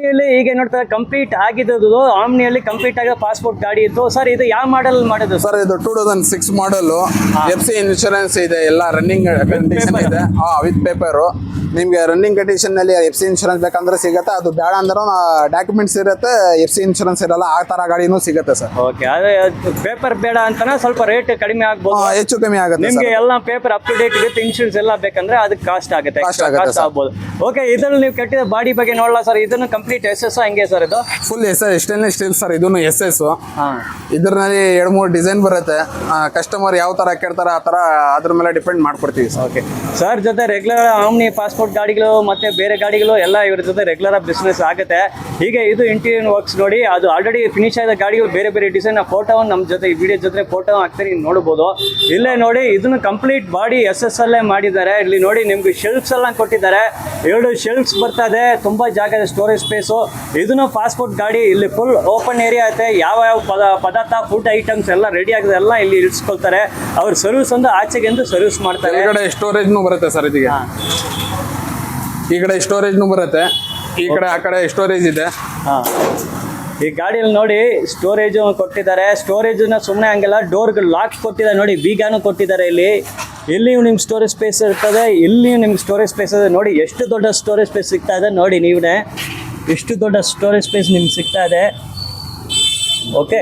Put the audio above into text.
ಆಮ್ನಿಯಲ್ಲಿ ಈಗ ನೋಡ್ತಾರೆ ಕಂಪ್ಲೀಟ್ ಆಗಿದ್ದು ಆಮ್ನಿಯಲ್ಲಿ ಕಂಪ್ಲೀಟ್ ಆಗಿ ಪಾಸ್ಪೋರ್ಟ್ ಗಾಡಿ ಇತ್ತು ಸರ್. ಇದು ಯಾವ ಮಾಡೆಲ್ ಮಾಡೋದು ಸರ್? ಇದು 2006 ಮಾಡಲ್. FC ಇನ್ಶೂರೆನ್ಸ್ ಇದೆ, ಎಲ್ಲ ರನ್ನಿಂಗ್ ಕಂಡೀಷನ್ ಇದೆ ವಿತ್ ಪೇಪರ್. ನಿಮ್ಗೆ ರನ್ನಿಂಗ್ ಕಂಡೀಷನ್ ನಲ್ಲಿ FC ಇನ್ಶೂರೆನ್ಸ್ ಬೇಕಂದ್ರೆ ಸಿಗುತ್ತೆ, ಅದು ಬೇಡ ಅಂದ್ರೆ ಡಾಕ್ಯುಮೆಂಟ್ಸ್ ಇರುತ್ತೆ, FC ಇನ್ಶೂರೆನ್ಸ್ ಇರಲ್ಲ, ಆ ತರ ಗಾಡಿನೂ ಸಿಗುತ್ತೆ ಸರ್. ಓಕೆ, ಅದೇ ಪೇಪರ್ ಬೇಡ ಅಂತಾನೆ ಸ್ವಲ್ಪ ರೇಟ್ ಕಡಿಮೆ ಆಗ್ಬೋದು, ಹೆಚ್ಚು ಕಮ್ಮಿ ಆಗುತ್ತೆ. ನಿಮ್ಗೆ ಎಲ್ಲ paper up to date with insurance ಎಲ್ಲ ಬೇಕಂದ್ರೆ ಅದಕ್ಕೆ ಕಾಸ್ಟ್ ಆಗುತ್ತೆ, ಕಾಸ್ಟ್ ಆಗ್ಬೋದು. ಓಕೆ, ಇದ್ರಲ್ಲಿ ನೀವು ಕಟ್ಟಿದ ಬಾಡಿ ಬಗ್ಗೆ ನೋಡಲ್ಲ ಸರ್, ಇದನ್ನು ಕಂಪ್ಲೀಟ್ SS ಹಂಗೆ ಸರ್? ಇದು ಫುಲ್ ಸ್ಟೇನ್ಲೆಸ್ ಸ್ಟೀಲ್ ಸರ್, ಇದನ್ನು SS. ಇದ್ರಲ್ಲಿ 2-3 ಡಿಸೈನ್ ಬರುತ್ತೆ, ಕಸ್ಟಮರ್ ಯಾವ ತರ ಕೇಳ್ತಾರೆ ಆ ತರ ಅದ್ರ ಮೇಲೆ ಡಿಪೆಂಡ್ ಮಾಡ್ಕೊಡ್ತೀವಿ ಸರ್. ಓಕೆ ಸರ್, ಜೊತೆ ರೆಗ್ಯುಲರ್ ಆಮ್ನಿ ಪಾಸ್ಪೋರ್ಟ್ ಗಾಡಿಗಳು ಮತ್ತೆ ಬೇರೆ ಗಾಡಿಗಳು ಎಲ್ಲ ಇವ್ರ ಜೊತೆ ರೆಗ್ಯುಲರ್ ಬಿಸ್ನೆಸ್ ಆಗುತ್ತೆ. ಹೀಗೆ ಇದು ಇಂಟೀರಿಯರ್ ವರ್ಕ್ಸ್ ನೋಡಿ, ಅದು ಆಲ್ರೆಡಿ ಫಿನಿಶ್ ಆದ ಗಾಡಿಗಳು ಬೇರೆ ಬೇರೆ ಡಿಸೈನ್ ಫೋಟೋವನ್ನು ನಮ್ಮ ಜೊತೆ ಈ ವಿಡಿಯೋ ಜೊತೆ ಫೋಟೋ ಹಾಕ್ತಾರೆ, ನೋಡಬಹುದು. ಇಲ್ಲೇ ನೋಡಿ, ಇದನ್ನು ಕಂಪ್ಲೀಟ್ ಬಾಡಿ SS ಅಲ್ಲೇ ಮಾಡಿದ್ದಾರೆ. ಇಲ್ಲಿ ನೋಡಿ ನಿಮ್ಗೆ ಶೆಲ್ಫ್ಸ್ ಎಲ್ಲ ಕೊಟ್ಟಿದ್ದಾರೆ, 2 ಶೆಲ್ಫ್ಸ್ ಬರ್ತಾ ಇದೆ, ತುಂಬಾ ಜಾಗ ಇದೆ, ಸ್ಟೋರೇಜ್ ಸ್ಪೇಸು. ಇದನ್ನು ಪಾಸ್ಪೋರ್ಟ್ ಗಾಡಿ, ಇಲ್ಲಿ ಫುಲ್ ಓಪನ್ ಏರಿಯಾ ಐತೆ, ಯಾವ ಪದಾರ್ಥ ಫುಡ್ ಐಟಮ್ಸ್ ಎಲ್ಲ ರೆಡಿ ಆಗಿದೆ, ಎಲ್ಲ ಇಲ್ಲಿ ಇಳಿಸ್ಕೊಳ್ತಾರೆ. ಅವ್ರ ಸರ್ವಿಸ್ ಒಂದು ಆಚೆಗೆಂದು ಸರ್ವಿಸ್ ಮಾಡ್ತಾರೆ. ಈ ಕಡೆ ಸ್ಟೋರೇಜ್ನು ಬರುತ್ತೆ ಸರ್, ಇದಕ್ಕೆ ಈ ಕಡೆ ಸ್ಟೋರೇಜ್ನು ಬರುತ್ತೆ, ಈ ಕಡೆ ಆ ಕಡೆ ಸ್ಟೋರೇಜ್ ಇದೆ. ಈ ಗಾಡಿಯಲ್ಲಿ ನೋಡಿ ಸ್ಟೋರೇಜ್ ಕೊಟ್ಟಿದ್ದಾರೆ. ಸ್ಟೋರೇಜ್ನ ಸುಮ್ಮನೆ ಹಂಗೆಲ್ಲ ಡೋರ್ಗಳು ಲಾಕ್ ಕೊಟ್ಟಿದ್ದಾರೆ ನೋಡಿ, ಬೀಗಾನು ಕೊಟ್ಟಿದ್ದಾರೆ. ಇಲ್ಲಿಯೂ ನಿಮ್ಗೆ ಸ್ಟೋರೇಜ್ ಸ್ಪೇಸ್ ಇರ್ತದೆ, ಇಲ್ಲಿಯೂ ನಿಮ್ಗೆ ಸ್ಟೋರೇಜ್ ಸ್ಪೇಸ್ ಇದೆ. ನೋಡಿ ಎಷ್ಟು ದೊಡ್ಡ ಸ್ಟೋರೇಜ್ ಸ್ಪೇಸ್ ಸಿಗ್ತಾ ಇದೆ ನೋಡಿ, ನೀವೇ ಎಷ್ಟು ದೊಡ್ಡ ಸ್ಟೋರೇಜ್ ಸ್ಪೇಸ್ ನಿಮ್ಗೆ ಸಿಗ್ತಾ ಇದೆ. ಓಕೆ.